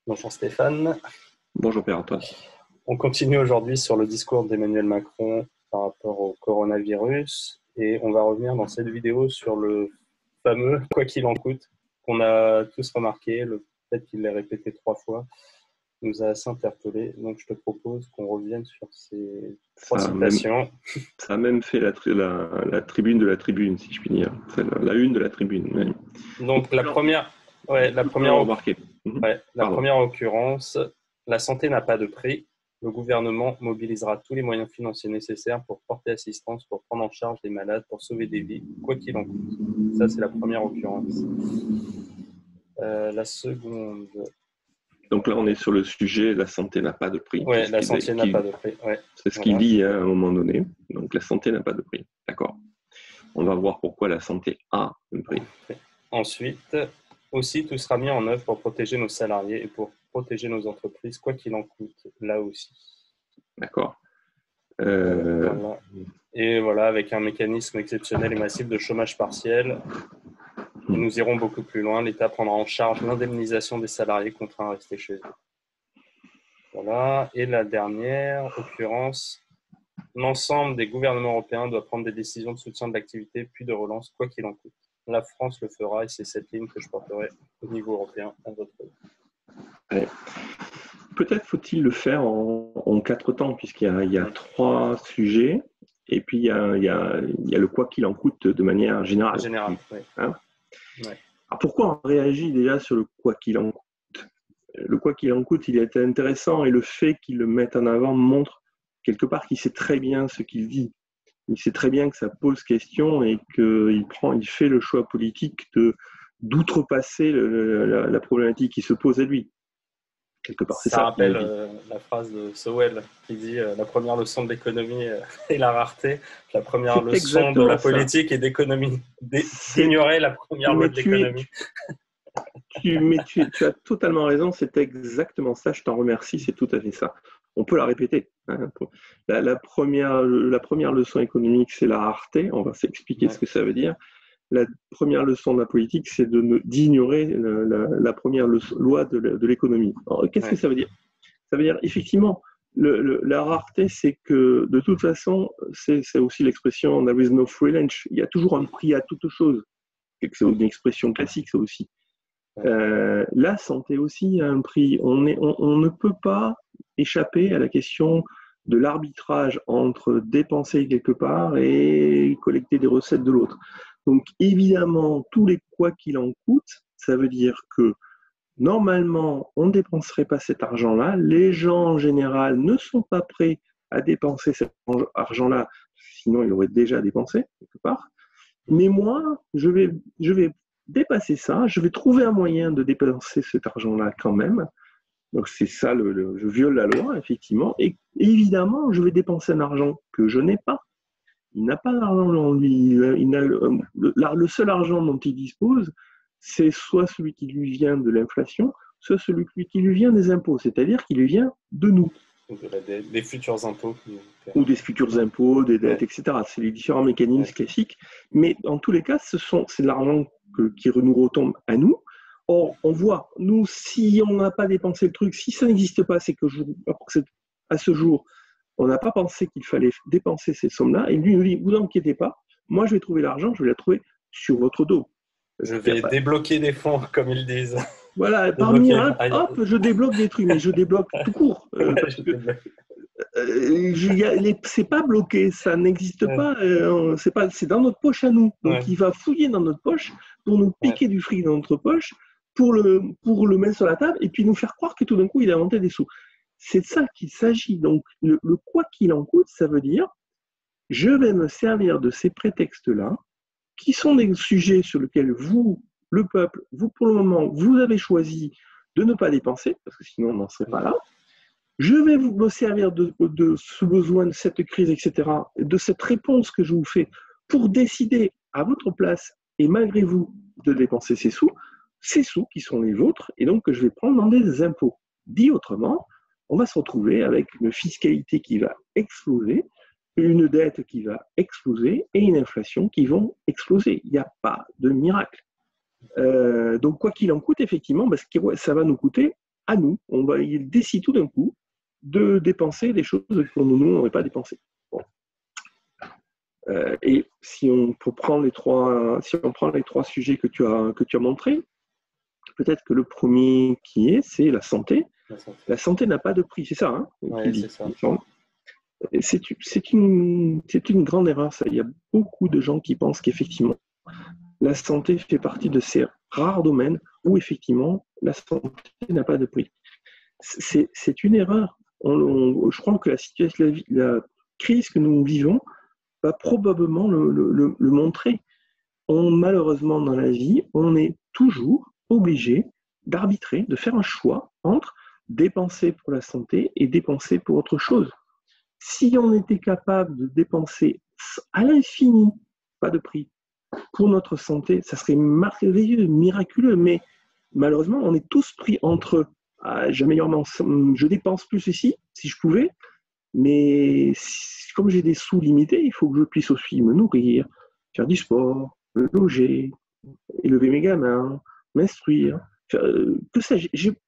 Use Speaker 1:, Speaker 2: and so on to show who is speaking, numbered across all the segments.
Speaker 1: Bonjour Stéphane.
Speaker 2: Bonjour Pierre-Antoine.
Speaker 1: On continue aujourd'hui sur le discours d'Emmanuel Macron par rapport au coronavirus et on va revenir dans cette vidéo sur le fameux « quoi qu'il en coûte » qu'on a tous remarqué, le fait qu'il l'ait répété 3 fois nous a assez interpellés. Donc je te propose qu'on revienne sur ces 3 citations.
Speaker 2: Ça a même fait la tribune de la tribune, si je puis dire. La une de la tribune. Même.
Speaker 1: Donc la première occurrence, la santé n'a pas de prix. Le gouvernement mobilisera tous les moyens financiers nécessaires pour porter assistance, pour prendre en charge les malades, pour sauver des vies, quoi qu'il en coûte. Ça, c'est la première occurrence. La seconde...
Speaker 2: Donc là, on est sur le sujet, la santé n'a pas de prix.
Speaker 1: Oui, la santé n'a pas de prix. Ouais.
Speaker 2: C'est ce qu'il dit à un moment donné. Donc la santé n'a pas de prix. D'accord. On va voir pourquoi la santé a un prix.
Speaker 1: Ensuite, aussi, tout sera mis en œuvre pour protéger nos salariés et pour protéger nos entreprises, quoi qu'il en coûte, là aussi.
Speaker 2: D'accord.
Speaker 1: Voilà. Et voilà, avec un mécanisme exceptionnel et massif de chômage partiel, nous irons beaucoup plus loin. L'État prendra en charge l'indemnisation des salariés contraints à rester chez eux. Voilà. Et la dernière occurrence, l'ensemble des gouvernements européens doivent prendre des décisions de soutien de l'activité puis de relance, quoi qu'il en coûte. La France le fera et c'est cette ligne que je porterai au niveau européen à votre avis.
Speaker 2: Peut-être faut-il le faire en 4 temps, puisqu'il y a 3 sujets, et puis il y a le quoi qu'il en coûte de manière générale.
Speaker 1: Oui.
Speaker 2: Hein? Ouais. Alors pourquoi on réagit déjà sur le quoi qu'il en coûte? Le quoi qu'il en coûte, il est intéressant, et le fait qu'il le mette en avant montre quelque part qu'il sait très bien ce qu'il dit. Il sait très bien que ça pose question et qu'il fait le choix politique d'outrepasser la problématique qui se pose à lui. Quelque part, c'est ça.
Speaker 1: Ça rappelle la phrase de Sowell qui dit la première leçon de l'économie est la rareté, la première leçon de la politique est d'économie, d'ignorer la première loi de l'économie.
Speaker 2: Tu as totalement raison, c'est exactement ça, je t'en remercie, c'est tout à fait ça. On peut la répéter. Hein. La première leçon économique, c'est la rareté, on va s'expliquer ce que ça veut dire. La première leçon de la politique, c'est d'ignorer la première loi de l'économie. Alors, qu'est-ce que ça veut dire? Ça veut dire, effectivement, la rareté, c'est que, de toute façon, c'est aussi l'expression « there is no free lunch ». Il y a toujours un prix à toute chose. C'est une expression classique, ça aussi. La santé aussi a un prix. On ne peut pas échapper à la question de l'arbitrage entre dépenser quelque part et collecter des recettes de l'autre. Donc évidemment, tous les quoi qu'il en coûte, ça veut dire que normalement, on ne dépenserait pas cet argent-là. Les gens en général ne sont pas prêts à dépenser cet argent-là, sinon ils l'auraient déjà dépensé quelque part. Mais moi, je vais dépasser ça, je vais trouver un moyen de dépenser cet argent-là quand même. Donc c'est ça, je viole la loi, effectivement. Et évidemment, je vais dépenser un argent que je n'ai pas. Il n'a pas d'argent en lui. Le seul argent dont il dispose, c'est soit celui qui lui vient de l'inflation, soit celui qui lui vient des impôts, c'est-à-dire qui lui vient de nous.
Speaker 1: Des futurs impôts.
Speaker 2: Ou des futurs impôts, des dettes, etc. C'est les différents mécanismes classiques. Mais en tous les cas, c'est de l'argent qui nous retombe à nous. Or, on voit, nous, si on n'a pas dépensé le truc, si ça n'existe pas, c'est que à ce jour, on n'a pas pensé qu'il fallait dépenser ces sommes-là. Et lui nous dit, vous inquiétez pas, moi je vais trouver l'argent, je vais la trouver sur votre dos.
Speaker 1: Je vais débloquer des fonds, comme ils disent.
Speaker 2: Voilà, par miracle, hop, je débloque des trucs, mais je débloque tout court. Parce que c'est pas bloqué, ça n'existe pas, c'est dans notre poche à nous. Donc il va fouiller dans notre poche pour nous piquer du fric dans notre poche, pour le mettre sur la table et puis nous faire croire que tout d'un coup il a inventé des sous. C'est de ça qu'il s'agit. Donc le quoi qu'il en coûte, ça veut dire je vais me servir de ces prétextes-là, qui sont des sujets sur lesquels vous, le peuple, vous pour le moment, vous avez choisi de ne pas dépenser, parce que sinon on n'en serait pas là. Je vais me servir de ce besoin, de cette crise, etc., de cette réponse que je vous fais pour décider à votre place et malgré vous de dépenser ces sous qui sont les vôtres, et donc que je vais prendre dans des impôts. Dit autrement, on va se retrouver avec une fiscalité qui va exploser, une dette qui va exploser et une inflation qui vont exploser. Il n'y a pas de miracle. Donc quoi qu'il en coûte, effectivement, ça va nous coûter à nous, il décide tout d'un coup de dépenser des choses que nous n'aurions pas dépensées. Bon. Et si on prend les trois sujets que tu as montrés, peut-être que le premier c'est la santé. La santé n'a pas de prix, c'est ça, hein,
Speaker 1: ouais, c'est ça.
Speaker 2: C'est une grande erreur, ça. Il y a beaucoup de gens qui pensent qu'effectivement, la santé fait partie de ces rares domaines où effectivement, la santé n'a pas de prix. C'est une erreur. Je crois que la crise que nous vivons va probablement le montrer. Malheureusement, dans la vie, on est toujours obligé d'arbitrer, de faire un choix entre dépenser pour la santé et dépenser pour autre chose. Si on était capable de dépenser à l'infini, pas de prix, pour notre santé, ça serait merveilleux, miraculeux, mais malheureusement, on est tous pris entre je dépense plus ici, si je pouvais, mais comme j'ai des sous limités, il faut que je puisse aussi me nourrir, faire du sport, me loger, élever mes gamins, m'instruire. Tout ça,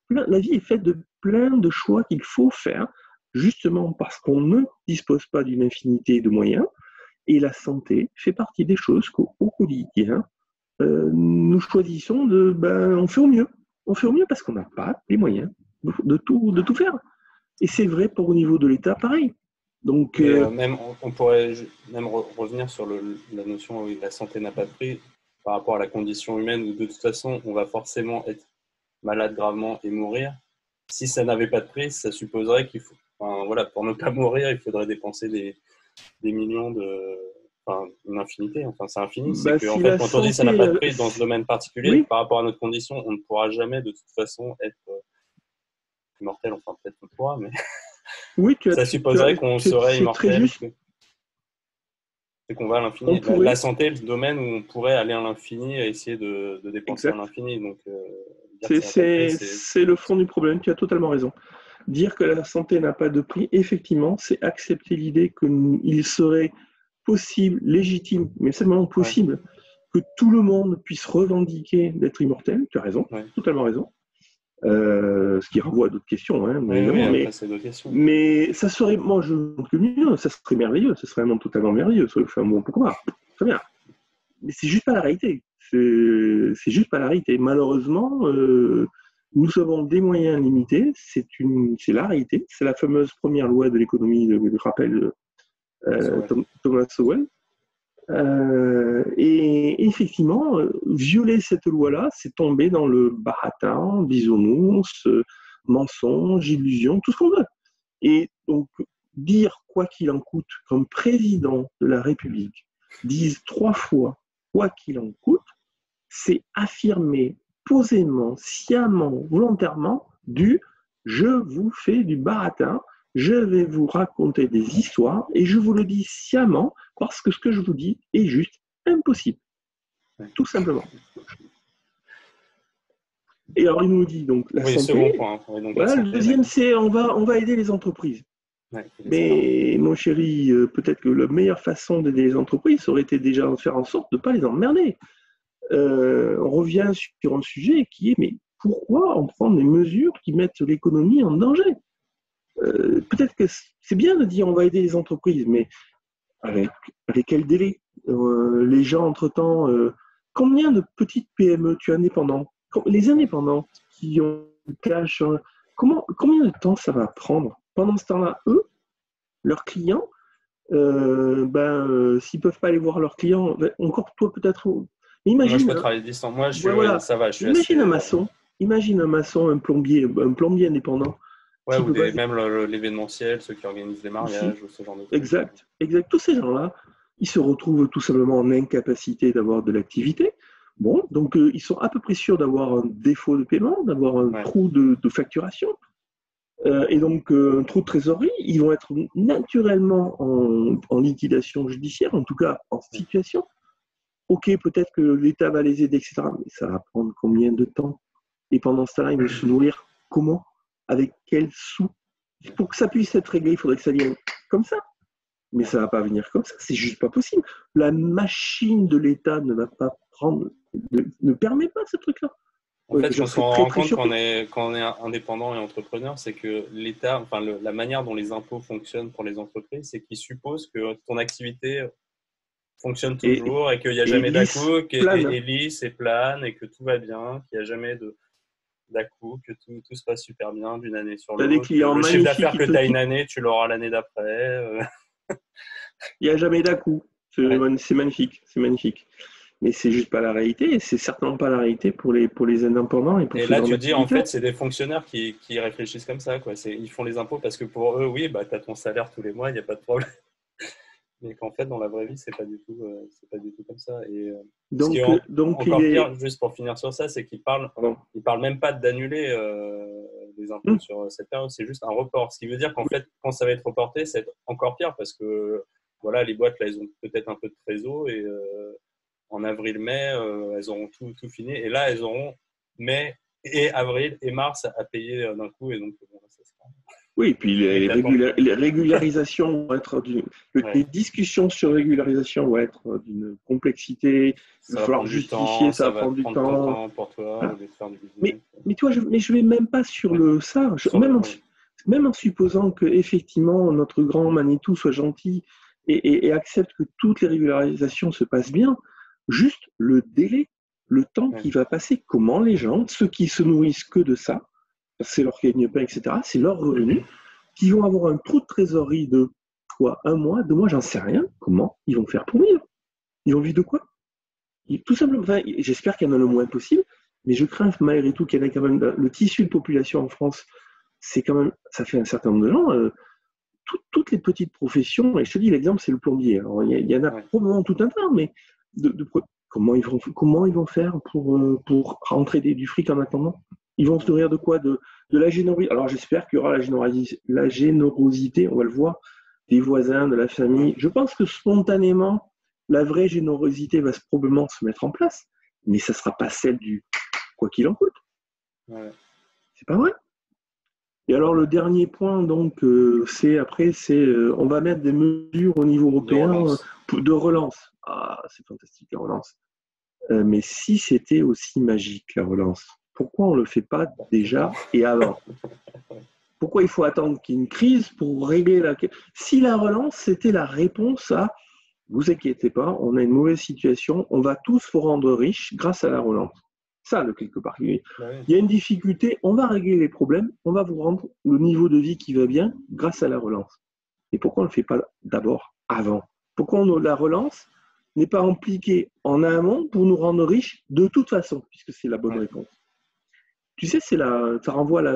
Speaker 2: la vie est faite de plein de choix qu'il faut faire, justement parce qu'on ne dispose pas d'une infinité de moyens, et la santé fait partie des choses qu'au quotidien, nous choisissons on fait au mieux. On fait au mieux parce qu'on n'a pas les moyens de tout faire. Et c'est vrai pour au niveau de l'État, pareil. Donc,
Speaker 1: même, on pourrait même revenir sur la notion où la santé n'a pas de prix par rapport à la condition humaine où de toute façon, on va forcément être malade gravement et mourir. Si ça n'avait pas de prix, ça supposerait qu'il faut, pour ne pas mourir, il faudrait dépenser des millions une infinité. C'est infini. C'est que, en fait, quand on dit que ça n'a pas de prix dans ce domaine particulier, oui, par rapport à notre condition, on ne pourra jamais de toute façon être immortel. Enfin, peut-être qu'on pourra, mais
Speaker 2: oui,
Speaker 1: ça supposerait qu'on serait immortel. C'est qu'on va à l'infini. La santé est le domaine où on pourrait aller à l'infini et essayer de dépenser à l'infini. Donc,
Speaker 2: c'est le fond du problème. Tu as totalement raison. Dire que la santé n'a pas de prix, effectivement, c'est accepter l'idée qu'il serait possible, légitime, mais seulement possible, que tout le monde puisse revendiquer d'être immortel. Tu as raison, totalement raison. Ce qui renvoie à d'autres questions, hein, mais ça serait, moi je pense que mieux, ça serait merveilleux, ça serait un monde totalement merveilleux. Bon, pourquoi pas, très bien. Mais c'est juste pas la réalité. C'est juste pas la réalité. Malheureusement, nous avons des moyens limités. C'est la réalité. C'est la fameuse première loi de l'économie, je rappelle Thomas Sowell. Et effectivement, violer cette loi-là, c'est tomber dans le baratin, bisounours, mensonge, illusion, tout ce qu'on veut. Et donc, dire quoi qu'il en coûte, comme président de la République, dise 3 fois quoi qu'il en coûte, c'est affirmer posément, sciemment, volontairement je vous fais du baratin, je vais vous raconter des histoires et je vous le dis sciemment parce que ce que je vous dis est juste impossible. Tout simplement. Et alors, il nous dit donc la santé.
Speaker 1: Second point.
Speaker 2: Le deuxième, c'est on va aider les entreprises. Mais mon chéri, peut-être que la meilleure façon d'aider les entreprises aurait été déjà de faire en sorte de ne pas les emmerder. On revient sur un sujet qui est mais pourquoi on prend des mesures qui mettent l'économie en danger? Peut-être que c'est bien de dire on va aider les entreprises, mais avec quel délai? Les gens, entre-temps, combien de petites PME tu as indépendants? Les indépendants qui ont du cash, combien de temps ça va prendre? Pendant ce temps-là, eux, leurs clients, s'ils ne peuvent pas aller voir leurs clients, encore toi peut-être. Imagine,
Speaker 1: moi, je peux travailler distant. Moi, ça va.
Speaker 2: Imagine un maçon, un plombier indépendant.
Speaker 1: Ou même l'événementiel, ceux qui organisent les mariages, ou ce genre de trucs.
Speaker 2: Exact. Tous ces gens-là, ils se retrouvent tout simplement en incapacité d'avoir de l'activité. Bon, donc ils sont à peu près sûrs d'avoir un défaut de paiement, d'avoir un trou de facturation, et donc un trou de trésorerie. Ils vont être naturellement en liquidation judiciaire, en tout cas en situation. Ok, peut-être que l'État va les aider, etc. Mais ça va prendre combien de temps? Et pendant ce temps-là, ils vont se nourrir comment? Avec quels sous? Pour que ça puisse être réglé, il faudrait que ça vienne comme ça. Mais ça ne va pas venir comme ça, c'est juste pas possible. La machine de l'État ne va pas ne permet pas ce truc-là.
Speaker 1: En fait,
Speaker 2: Je
Speaker 1: quand
Speaker 2: serais
Speaker 1: on
Speaker 2: très
Speaker 1: rend
Speaker 2: très
Speaker 1: compte
Speaker 2: surpris.
Speaker 1: quand on est indépendant et entrepreneur, c'est que l'État, enfin la manière dont les impôts fonctionnent pour les entreprises, c'est qu'ils supposent que ton activité fonctionne
Speaker 2: Et,
Speaker 1: toujours et qu'il n'y a
Speaker 2: et
Speaker 1: jamais
Speaker 2: lisse,
Speaker 1: d'à-coups,
Speaker 2: plane.
Speaker 1: et lisse et plane et que tout va bien, qu'il n'y a jamais d'à-coups, que tout se passe super bien d'une année sur
Speaker 2: Tu as des
Speaker 1: l'autre, que
Speaker 2: clients
Speaker 1: le chiffre
Speaker 2: magnifiques
Speaker 1: d'affaires
Speaker 2: qui
Speaker 1: que
Speaker 2: te
Speaker 1: tu as une
Speaker 2: quittent.
Speaker 1: année, tu l'auras l'année d'après.
Speaker 2: Il n'y a jamais d'à-coup.
Speaker 1: Ouais.
Speaker 2: C'est magnifique. C'est magnifique. Mais c'est juste pas la réalité. Et c'est certainement pas la réalité pour les indépendants et pour
Speaker 1: Et
Speaker 2: ce
Speaker 1: là,
Speaker 2: genre
Speaker 1: tu te dis, en
Speaker 2: d'activité.
Speaker 1: fait, c'est des fonctionnaires qui réfléchissent comme ça, quoi. Ils font les impôts parce que pour eux, oui, bah, tu as ton salaire tous les mois, il n'y a pas de problème. Mais qu'en fait, dans la vraie vie, c'est pas du tout comme ça. Et ce qui est
Speaker 2: Donc il
Speaker 1: encore
Speaker 2: est.
Speaker 1: pire, juste pour finir sur ça, c'est
Speaker 2: Pardon.
Speaker 1: ils parlent même pas d'annuler les impôts
Speaker 2: Hum,
Speaker 1: sur cette période, c'est juste un report. Ce qui veut dire qu'en fait, quand ça va être reporté, c'est encore pire parce que voilà, les boîtes, là, elles ont peut-être un peu de trésor et en avril-mai, elles auront tout fini. Et là, elles auront mai et avril et mars à payer d'un coup. Et donc, bon, ça sera
Speaker 2: Oui, et puis
Speaker 1: catastrophique.
Speaker 2: les régularisations vont être les
Speaker 1: Ouais.
Speaker 2: discussions sur régularisation vont être d'une complexité. Il va
Speaker 1: Ça va
Speaker 2: falloir
Speaker 1: prendre du
Speaker 2: justifier,
Speaker 1: temps,
Speaker 2: ça
Speaker 1: ça
Speaker 2: va
Speaker 1: va
Speaker 2: prendre du
Speaker 1: prendre ton
Speaker 2: temps.
Speaker 1: temps pour toi au
Speaker 2: Voilà.
Speaker 1: lieu de faire du business.
Speaker 2: Mais toi, je vais même pas sur
Speaker 1: Ouais.
Speaker 2: le ça.
Speaker 1: Ouais.
Speaker 2: Même en supposant que effectivement notre grand Manitou soit gentil et accepte que toutes les régularisations se passent bien, juste le délai, le temps
Speaker 1: Ouais.
Speaker 2: qui va passer, comment les gens, ceux qui se nourrissent que de ça, c'est leur gagne-pain, etc., c'est leur revenu, qui vont avoir un trou de trésorerie de quoi, un mois, 2 mois, j'en sais rien. Comment ils vont faire pour vivre? Ils vont vivre de quoi? Tout simplement, enfin, j'espère qu'il y en a le moins possible, mais je crains malgré tout qu'il y en ait quand même le tissu de population en France, c'est quand même, ça fait un certain nombre de gens. Toutes les petites professions, et je te dis l'exemple, c'est le plombier. Alors, il y en a
Speaker 1: Ouais.
Speaker 2: probablement tout un tas, mais comment ils vont faire pour rentrer du fric en attendant? Ils vont se
Speaker 1: Ouais.
Speaker 2: nourrir de quoi? De la générosité. Alors j'espère qu'il y aura la générosité, on va le voir, des voisins, de la
Speaker 1: Ouais.
Speaker 2: famille. Je pense que spontanément, la vraie générosité va probablement se mettre en place, mais ça ne sera pas celle du quoi qu'il en coûte.
Speaker 1: Ouais.
Speaker 2: C'est pas vrai. Et alors le dernier point, donc, on va mettre des mesures au niveau
Speaker 1: De
Speaker 2: européen
Speaker 1: relance.
Speaker 2: de relance. Ah, c'est fantastique la relance. Mais si c'était aussi magique la relance, pourquoi on ne le fait pas
Speaker 1: Pourtant.
Speaker 2: déjà et avant? Pourquoi il faut attendre qu'il y ait une crise pour régler la question? Si la relance, c'était la réponse à vous inquiétez pas, on a une mauvaise situation, on va tous vous rendre riches grâce à la relance. Ça, le quelque part. Il
Speaker 1: Bah oui.
Speaker 2: y a une difficulté, on va régler les problèmes, on va vous rendre le niveau de vie qui va bien grâce à la relance. Et pourquoi on ne le fait pas d'abord, avant? Pourquoi la relance n'est pas impliquée en amont pour nous rendre riches de toute façon, puisque c'est la bonne
Speaker 1: Ouais.
Speaker 2: réponse. Tu sais, ça renvoie à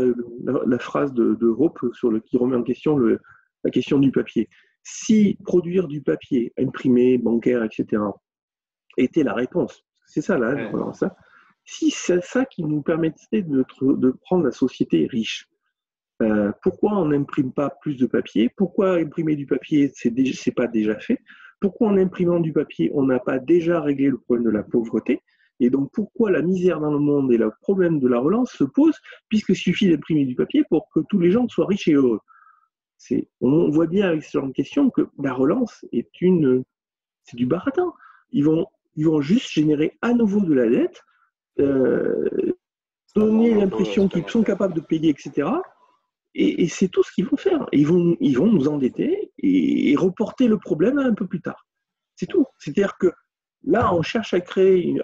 Speaker 2: la phrase de Hope qui remet en question la question du papier. Si produire du papier imprimé, bancaire, etc., était la réponse, c'est ça là,
Speaker 1: Ouais.
Speaker 2: relance, hein. Si c'est ça qui nous permettait de prendre la société riche, pourquoi on n'imprime pas plus de papier? Pourquoi imprimer du papier, c'est pas déjà fait? Pourquoi en imprimant du papier, on n'a pas déjà réglé le problème de la pauvreté? Et donc, pourquoi la misère dans le monde et le problème de la relance se posent, puisqu'il suffit d'imprimer du papier pour que tous les gens soient riches et heureux? On voit bien avec ce genre de question que la relance c'est du baratin. Ils vont, ils vont juste générer à nouveau de la dette, euh,
Speaker 1: Avoir
Speaker 2: donner
Speaker 1: un impôt
Speaker 2: l'impression qu'ils sont
Speaker 1: supplémentaire.
Speaker 2: capables de payer, etc. Et c'est tout ce qu'ils vont faire. Ils vont nous endetter et reporter le problème un peu plus tard. C'est tout. C'est-à-dire que là, on cherche à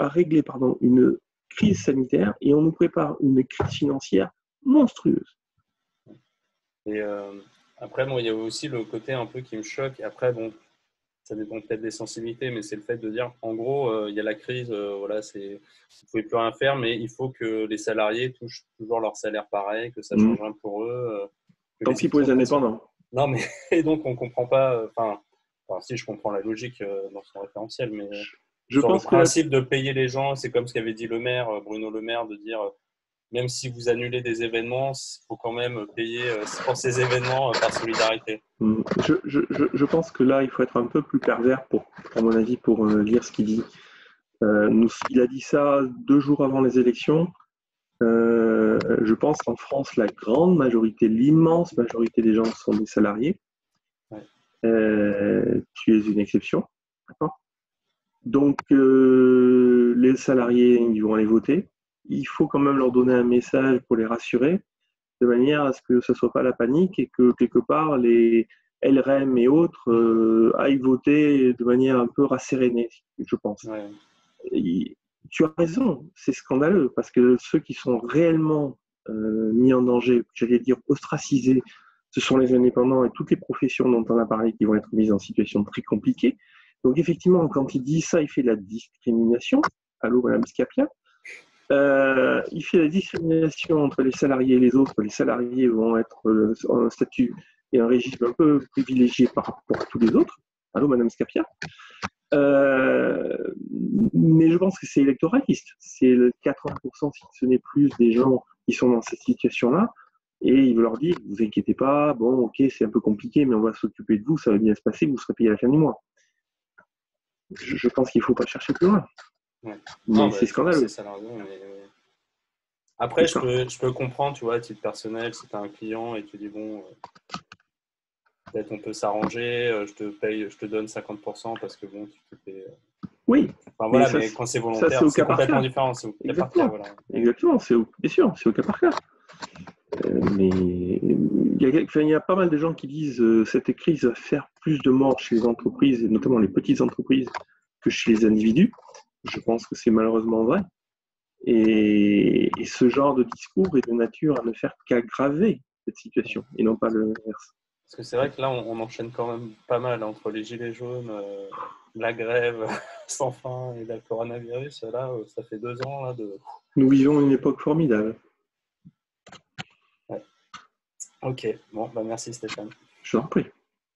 Speaker 2: régler une crise sanitaire et on nous prépare une crise financière monstrueuse.
Speaker 1: Et après, bon, il y a aussi le côté un peu qui me choque. Après, bon, ça dépend peut-être des sensibilités, mais c'est le fait de dire, en gros, il y a la crise, voilà, vous ne pouvez plus rien faire, mais il faut que les salariés touchent toujours leur salaire pareil, que ça ne change rien pour eux, que
Speaker 2: Tant
Speaker 1: les
Speaker 2: pis pour les
Speaker 1: entreprises.
Speaker 2: indépendants.
Speaker 1: Non, mais et donc on ne comprend pas, enfin, si je comprends la logique dans son référentiel, mais
Speaker 2: Je
Speaker 1: sur le
Speaker 2: pense que là,
Speaker 1: principe de payer les gens, c'est comme ce qu'avait dit le maire, Bruno Le Maire, de dire même si vous annulez des événements, il faut quand même payer pour ces événements par solidarité.
Speaker 2: je pense que là, il faut être un peu plus pervers, à mon avis, pour lire ce qu'il dit. Il a dit ça 2 jours avant les élections. Je pense qu'en France, la grande majorité, l'immense majorité des gens sont des salariés.
Speaker 1: Ouais.
Speaker 2: Tu es une exception. D'accord. Donc, les salariés, ils vont aller voter. il faut quand même leur donner un message pour les rassurer, de manière à ce que ce ne soit pas la panique et que quelque part les LREM et autres aillent voter de manière un peu rassérénée, je pense.
Speaker 1: Ouais.
Speaker 2: Et tu as raison, c'est scandaleux parce que ceux qui sont réellement mis en danger, j'allais dire ostracisés, ce sont les indépendants et toutes les professions dont on a parlé qui vont être mises en situation très compliquée. Donc effectivement, quand il dit ça, il fait de la discrimination. Allô, Madame Scapia. Il fait la discrimination entre les salariés et les autres. Les salariés vont être en un statut et un régime un peu privilégié par rapport à tous les autres. Allô, Madame Scapia. Mais je pense que c'est électoraliste. C'est le 80%, si ce n'est plus, des gens qui sont dans cette situation-là. Et il veut leur dire, vous inquiétez pas, bon, ok, c'est un peu compliqué, mais on va s'occuper de vous, ça va bien se passer, vous serez payé à la fin du mois. Je pense qu'il ne faut pas chercher plus loin.
Speaker 1: Ouais.
Speaker 2: Mais c'est scandaleux.
Speaker 1: Après, je peux comprendre, tu vois, à titre personnel, si tu as un client et tu dis, bon, peut-être on peut s'arranger, je te paye, je te donne 50% parce que bon, tu te fais.
Speaker 2: Oui.
Speaker 1: Enfin, voilà, mais quand c'est volontaire, c'est complètement différent. C'est au cas par cas. Voilà.
Speaker 2: Exactement, bien sûr, c'est au cas par cas. Mais il y a pas mal de gens qui disent cette crise va faire plus de morts chez les entreprises, et notamment les petites entreprises, que chez les individus. Je pense que c'est malheureusement vrai. Et ce genre de discours est de nature à ne faire qu'aggraver cette situation, et non pas l'inverse.
Speaker 1: Parce que c'est vrai que là, on enchaîne quand même pas mal entre les gilets jaunes, la grève sans fin et le coronavirus. Là, ça fait 2 ans. Là,
Speaker 2: Nous vivons une époque formidable.
Speaker 1: Ouais. Ok, bon, bah merci Stéphane.
Speaker 2: Je t'en prie.